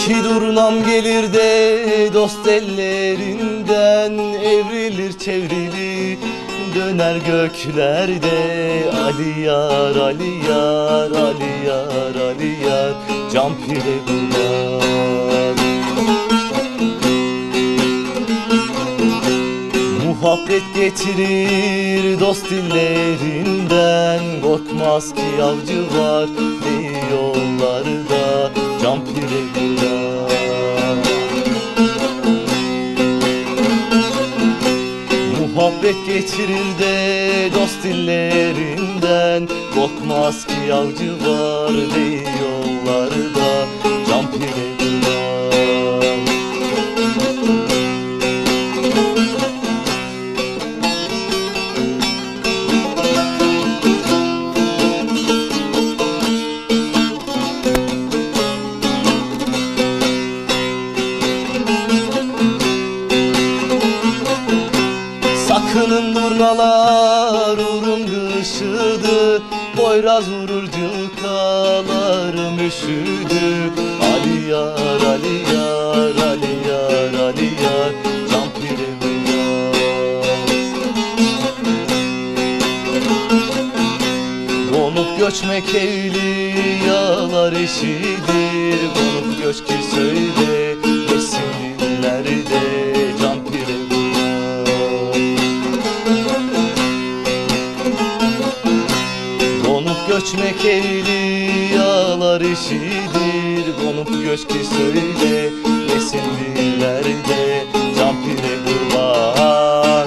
İki durnam gelir de dost ellerinden, evrilir çevrilir döner göklerde. Ali yar, Ali yar, Ali yar, Ali yar, can pire kurban. Muhabbet getirir dost dillerinden, korkmaz ki avcı var değil yollarda, can pire kurban. Muhabbet getirir de dost dillerinden, korkmaz ki avcı var değil yollarda, can pire kurban. Sakının durnalar uğrum kışıdı, Poyraz vurur cılkalarım üşüdü. Ali yar, Ali yar, Ali yar, Ali yar, can pire kurban. Konup göçmek evliyalar işidir, konup göç ki söyle desin dillerde, can pire kurban. Konup göçmek evliyalar işidir, konup göç ki söyle desin dillerde, can pire kurban.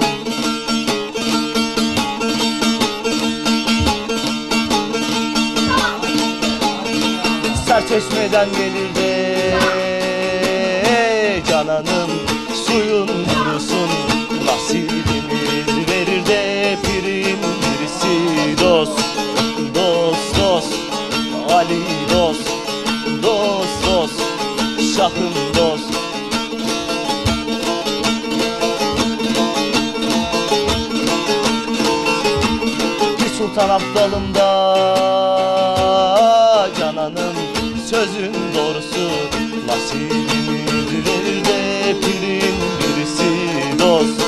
Serçeşmeden gelir de cananım, suyun kurusun nasibimiz verir de, pirin birisi dost, dost, dost, Ali dost, dost, dost, şahım dost. Bir sultan aptalımda cananım, sözün doğrusu nasibimiz verir de, pirin birisi dost,